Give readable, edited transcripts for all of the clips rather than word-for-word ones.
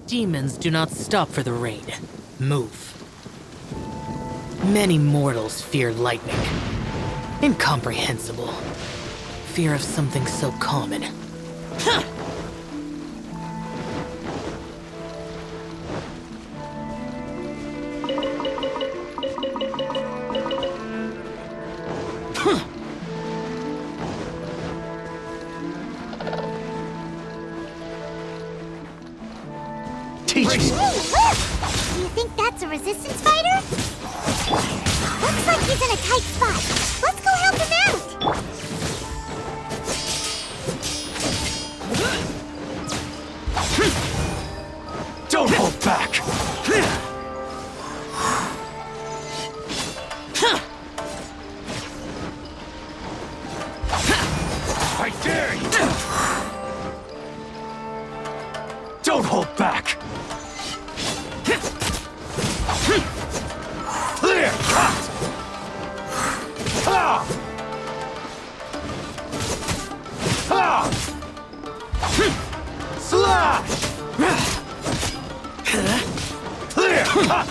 Demons do not stop for the rain. Move. Many mortals fear lightning. Incomprehensible. Fear of something so common. Huh! Teach me! Hey, look! Do you think that's a resistance fighter? Looks like he's in a tight spot. Let's go help him out! Don't hold back! I dare you! Don't hold back! Clear cut! Ha! Ha! Slash! Clear cut!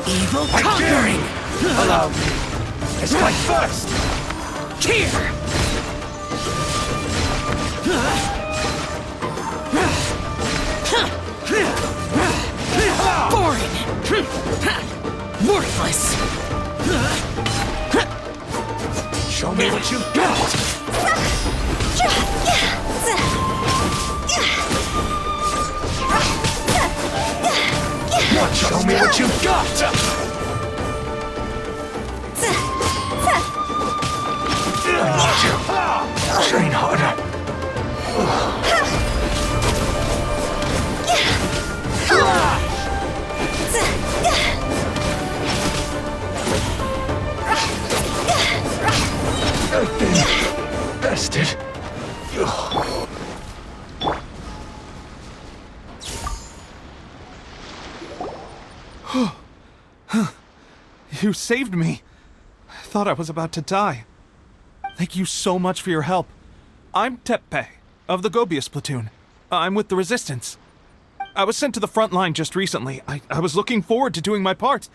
Evil I conquering! Allow me to strike first! Here! Boring! Worthless! Show me what you've got! Show me what you've got! Train harder. I've been bested. You saved me. I thought I was about to die. Thank you so much for your help. I'm Teppe, of the Gobius platoon. I'm with the Resistance. I was sent to the front line just recently. I was looking forward to doing my part.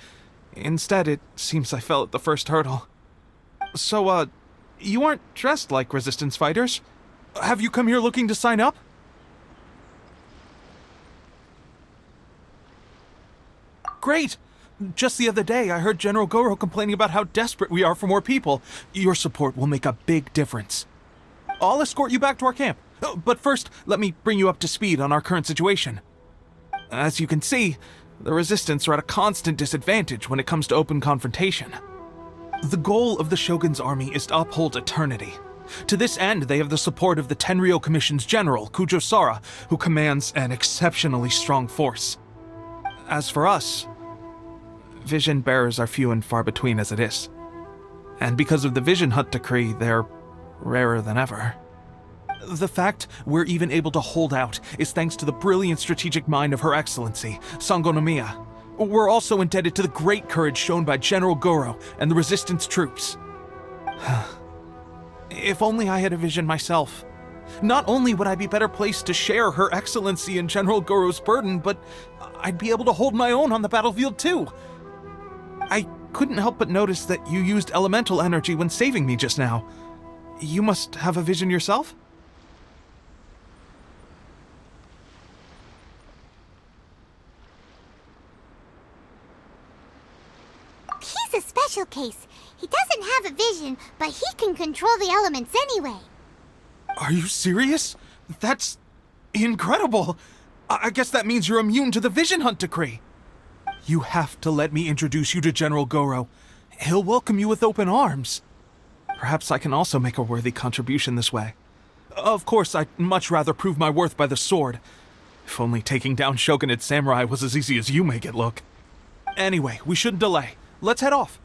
Instead, it seems I fell at the first hurdle. So, you aren't dressed like Resistance fighters? Have you come here looking to sign up? Great! Just the other day, I heard General Goro complaining about how desperate we are for more people. Your support will make a big difference. I'll escort you back to our camp. But first, let me bring you up to speed on our current situation. As you can see, the Resistance are at a constant disadvantage when it comes to open confrontation. The goal of the Shogun's army is to uphold eternity. To this end, they have the support of the Tenryou Commission's general, Kujosara, who commands an exceptionally strong force. As for us, vision bearers are few and far between as it is. And because of the Vision Hunt decree, they're rarer than ever. The fact we're even able to hold out is thanks to the brilliant strategic mind of Her Excellency, Sangonomiya. We're also indebted to the great courage shown by General Goro and the Resistance troops. If only I had a vision myself. Not only would I be better placed to share Her Excellency and General Goro's burden, but I'd be able to hold my own on the battlefield too. I couldn't help but notice that you used elemental energy when saving me just now. You must have a vision yourself? He's a special case. He doesn't have a vision, but he can control the elements anyway. Are you serious? That's incredible. I guess that means you're immune to the Vision Hunt decree. You have to let me introduce you to General Goro. He'll welcome you with open arms. Perhaps I can also make a worthy contribution this way. Of course, I'd much rather prove my worth by the sword. If only taking down shogunate samurai was as easy as you make it look. Anyway, we shouldn't delay. Let's head off.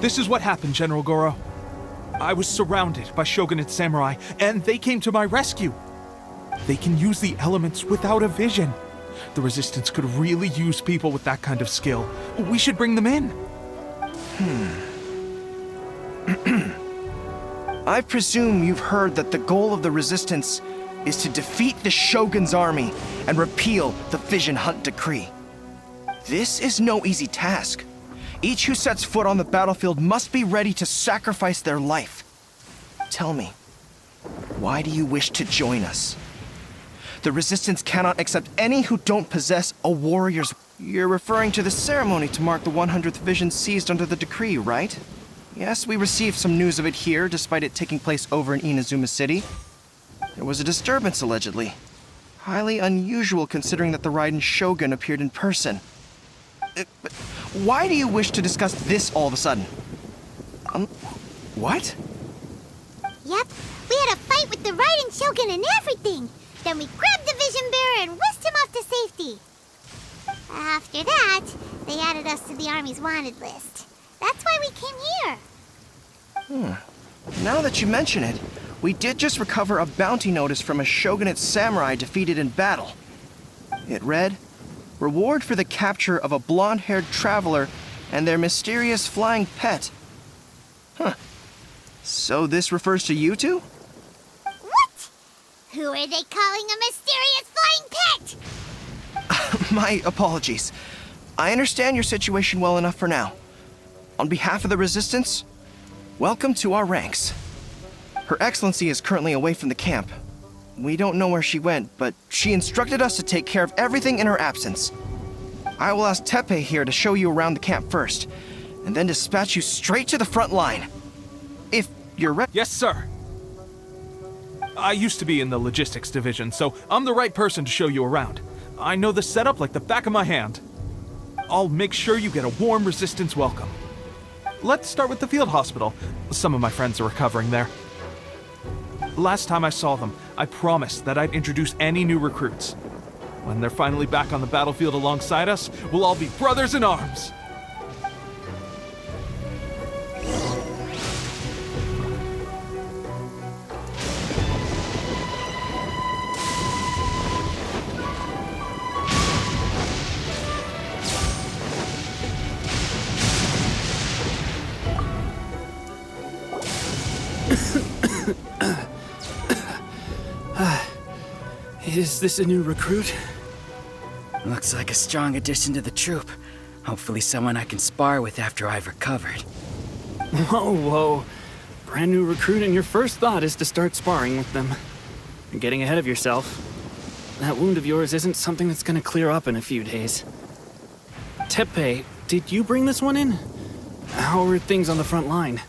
This is what happened, General Goro. I was surrounded by shogunate samurai, and they came to my rescue. They can use the elements without a vision. The Resistance could really use people with that kind of skill. We should bring them in. I presume you've heard that the goal of the Resistance is to defeat the Shogun's army and repeal the Vision Hunt Decree. This is no easy task. Each who sets foot on the battlefield must be ready to sacrifice their life. Tell me, why do you wish to join us? The Resistance cannot accept any who don't possess a warrior's... You're referring to the ceremony to mark the 100th Vision seized under the decree, right? Yes, we received some news of it here, despite it taking place over in Inazuma City. There was a disturbance, allegedly. Highly unusual considering that the Raiden Shogun appeared in person. But why do you wish to discuss this all of a sudden? What? Yep, we had a fight with the Raiden Shogun and everything. Then we grabbed the Vision Bearer and whisked him off to safety. After that, they added us to the Army's wanted list. That's why we came here. Now that you mention it, we did just recover a bounty notice from a shogunate samurai defeated in battle. It read, "Reward for the capture of a blonde-haired traveler and their mysterious flying pet." So this refers to you two? What? Who are they calling a mysterious flying pet? My apologies. I understand your situation well enough for now. On behalf of the Resistance, welcome to our ranks. Her Excellency is currently away from the camp. We don't know where she went, but she instructed us to take care of everything in her absence. I will ask Teppei here to show you around the camp first, and then dispatch you straight to the front line. If you're ready. Yes, sir. I used to be in the logistics division, so I'm the right person to show you around. I know the setup like the back of my hand. I'll make sure you get a warm Resistance welcome. Let's start with the field hospital. Some of my friends are recovering there. Last time I saw them, I promised that I'd introduce any new recruits. When they're finally back on the battlefield alongside us, we'll all be brothers in arms. Is this a new recruit? Looks like a strong addition to the troop. Hopefully someone I can spar with after I've recovered. Whoa. Brand new recruit and your first thought is to start sparring with them. You're getting ahead of yourself. That wound of yours isn't something that's gonna clear up in a few days. Teppei, did you bring this one in? How are things on the front line?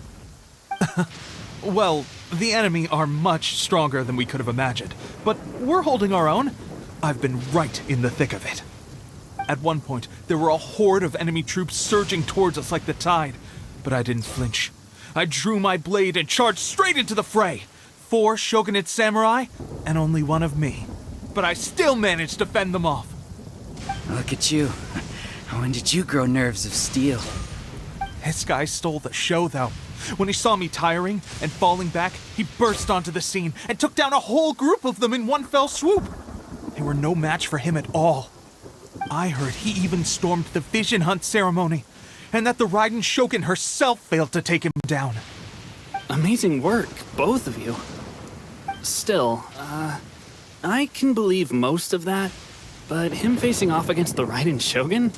Well, the enemy are much stronger than we could have imagined, but we're holding our own. I've been right in the thick of it. At one point, there were a horde of enemy troops surging towards us like the tide, but I didn't flinch. I drew my blade and charged straight into the fray. 4 shogunate samurai, and only one of me. But I still managed to fend them off. Look at you. When did you grow nerves of steel? This guy stole the show, though. When he saw me tiring and falling back, he burst onto the scene and took down a whole group of them in one fell swoop. They were no match for him at all. I heard he even stormed the Vision Hunt ceremony, and that the Raiden Shogun herself failed to take him down. Amazing work, both of you. Still, I can believe most of that, but him facing off against the Raiden Shogun?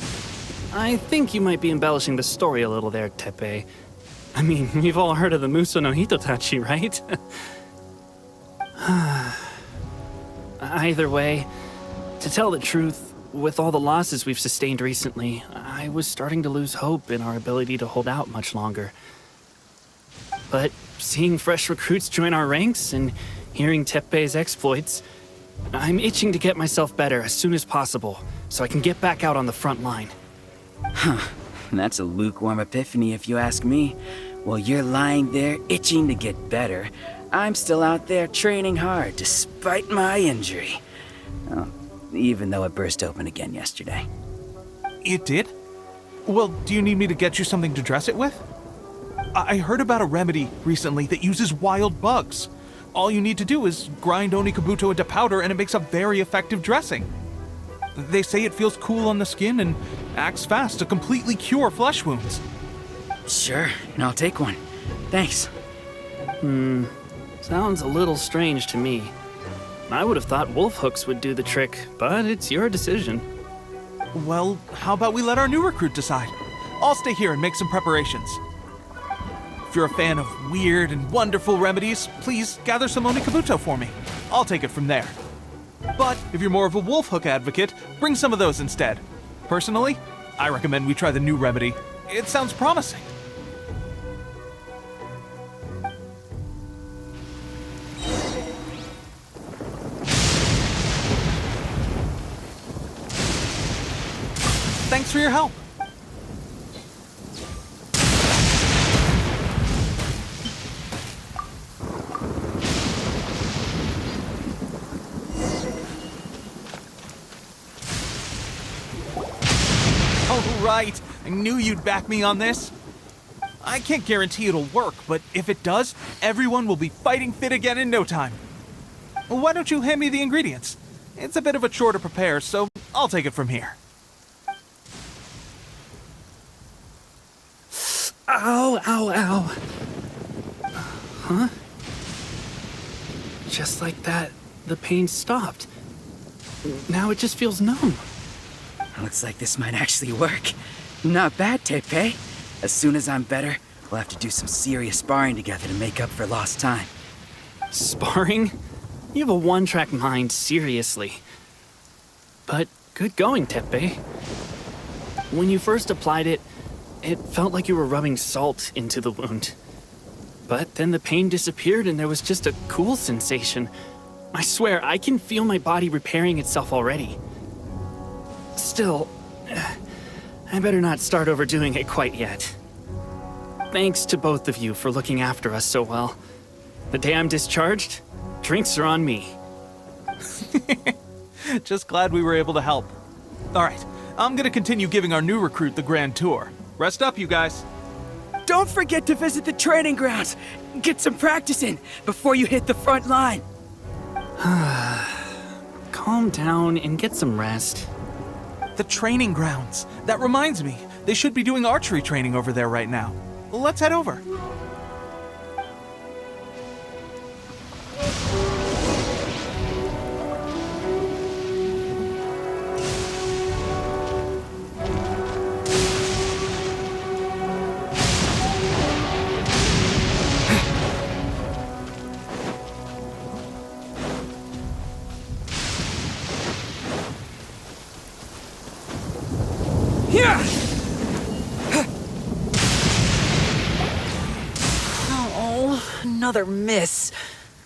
I think you might be embellishing the story a little there, Teppei. I mean, we've all heard of the Muso no Hitotachi, right? Either way, to tell the truth, with all the losses we've sustained recently, I was starting to lose hope in our ability to hold out much longer. But seeing fresh recruits join our ranks and hearing Teppei's exploits, I'm itching to get myself better as soon as possible so I can get back out on the front line. That's a lukewarm epiphany if you ask me. While you're lying there itching to get better, I'm still out there training hard despite my injury. Oh, even though it burst open again yesterday. It did? Well, do you need me to get you something to dress it with? I heard about a remedy recently that uses wild bugs. All you need to do is grind Onikabuto into powder and it makes a very effective dressing. They say it feels cool on the skin and acts fast to completely cure flesh wounds. Sure, and I'll take one. Thanks. Sounds a little strange to me. I would have thought wolf hooks would do the trick, but it's your decision. Well, how about we let our new recruit decide? I'll stay here and make some preparations. If you're a fan of weird and wonderful remedies, please gather some Onikabuto for me. I'll take it from there. But if you're more of a wolf hook advocate, bring some of those instead. Personally, I recommend we try the new remedy. It sounds promising. Thanks for your help. All right, I knew you'd back me on this. I can't guarantee it'll work, but if it does, everyone will be fighting fit again in no time. Why don't you hand me the ingredients? It's a bit of a chore to prepare, so I'll take it from here. Ow, ow, ow. Huh? Just like that, the pain stopped. Now it just feels numb. Looks like this might actually work. Not bad, Tepe. As soon as I'm better, we'll have to do some serious sparring together to make up for lost time. Sparring? You have a one-track mind, seriously. But good going, Tepe. When you first applied it, it felt like you were rubbing salt into the wound. But then the pain disappeared and there was just a cool sensation. I swear, I can feel my body repairing itself already. Still, I better not start overdoing it quite yet. Thanks to both of you for looking after us so well. The day I'm discharged, drinks are on me. Just glad we were able to help. All right, I'm gonna continue giving our new recruit the grand tour. Rest up, you guys. Don't forget to visit the training grounds. Get some practice in before you hit the front line. Calm down and get some rest. The training grounds. That reminds me, they should be doing archery training over there right now. Let's head over. Oh, another miss.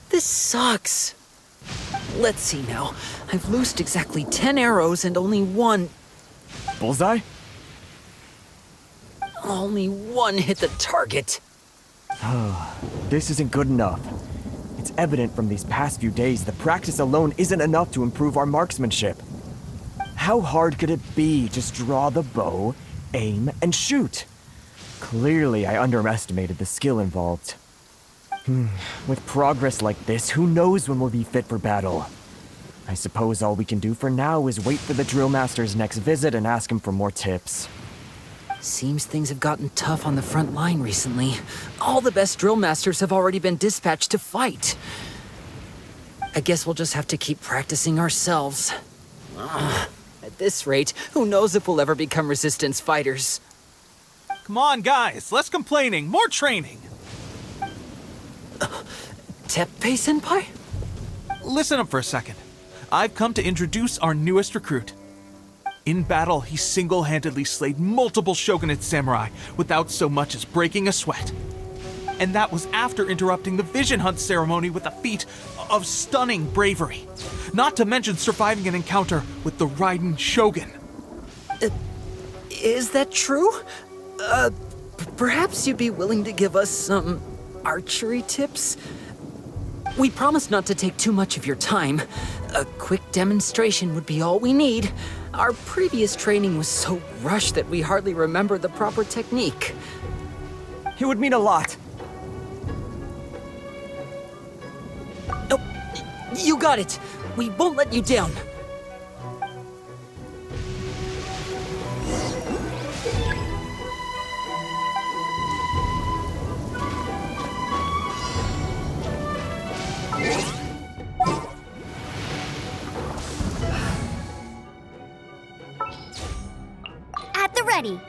This sucks. Let's see now. I've loosed exactly 10 arrows and only one Bullseye? hit the target. This isn't good enough. It's evident from these past few days that practice alone isn't enough to improve our marksmanship. How hard could it be? Just draw the bow, aim, and shoot. Clearly, I underestimated the skill involved. With progress like this, who knows when we'll be fit for battle? I suppose all we can do for now is wait for the drill master's next visit and ask him for more tips. Seems things have gotten tough on the front line recently. All the best drill masters have already been dispatched to fight. I guess we'll just have to keep practicing ourselves. At this rate, who knows if we'll ever become resistance fighters. Come on, guys, less complaining, more training. Teppei-senpai? Listen up for a second. I've come to introduce our newest recruit. In battle, he single-handedly slayed multiple shogunate samurai without so much as breaking a sweat. And that was after interrupting the vision hunt ceremony with a feat of stunning bravery. Not to mention surviving an encounter with the Raiden Shogun. Is that true? Perhaps you'd be willing to give us some archery tips? We promise not to take too much of your time. A quick demonstration would be all we need. Our previous training was so rushed that we hardly remember the proper technique. It would mean a lot. Oh, you got it. We won't let you down. At the ready.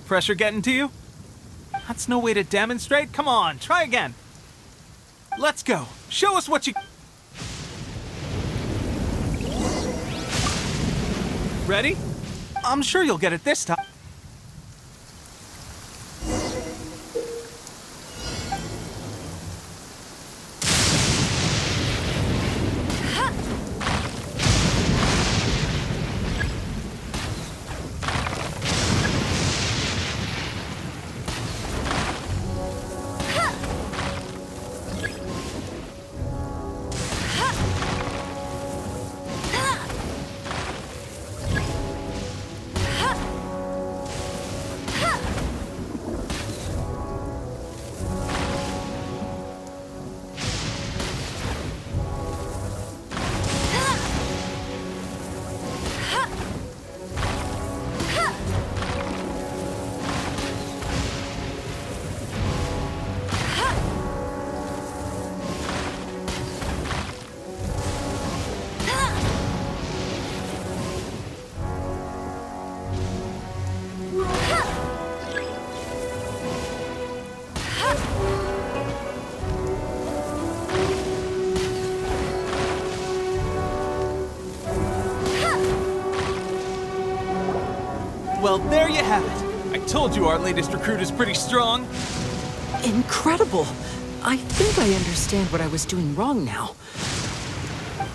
Pressure getting to you? That's no way to demonstrate. Come on, try again. Let's go. Show us what you... Ready? I'm sure you'll get it this time. Well, there you have it. I told you our latest recruit is pretty strong. Incredible! I think I understand what I was doing wrong now.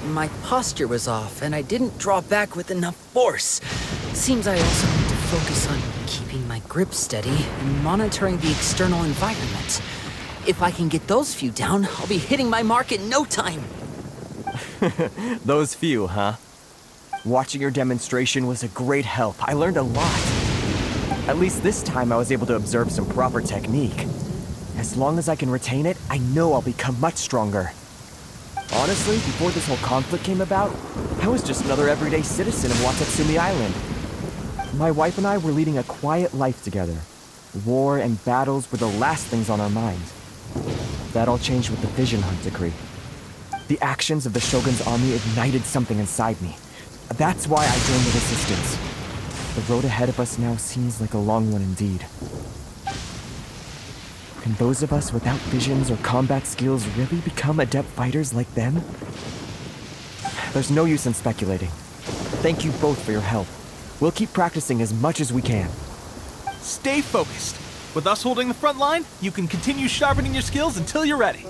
My posture was off, and I didn't draw back with enough force. Seems I also need to focus on keeping my grip steady and monitoring the external environment. If I can get those few down, I'll be hitting my mark in no time. Those few, huh? Watching your demonstration was a great help. I learned a lot. At least this time I was able to observe some proper technique. As long as I can retain it, I know I'll become much stronger. Honestly, before this whole conflict came about, I was just another everyday citizen of Watatsumi Island. My wife and I were leading a quiet life together. War and battles were the last things on our mind. That all changed with the Vision Hunt decree. The actions of the Shogun's army ignited something inside me. That's why I joined the resistance. The road ahead of us now seems like a long one indeed. Can those of us without visions or combat skills really become adept fighters like them? There's no use in speculating. Thank you both for your help. We'll keep practicing as much as we can. Stay focused. With us holding the front line, you can continue sharpening your skills until you're ready.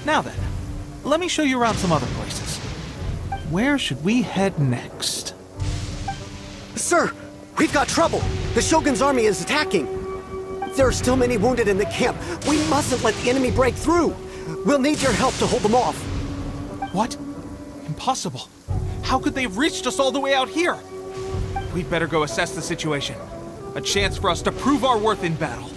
Now then, let me show you around some other places. Where should we head next? Sir, we've got trouble. The Shogun's army is attacking. There are still many wounded in the camp. We mustn't let the enemy break through. We'll need your help to hold them off. What? Impossible. How could they have reached us all the way out here? We'd better go assess the situation. A chance for us to prove our worth in battle.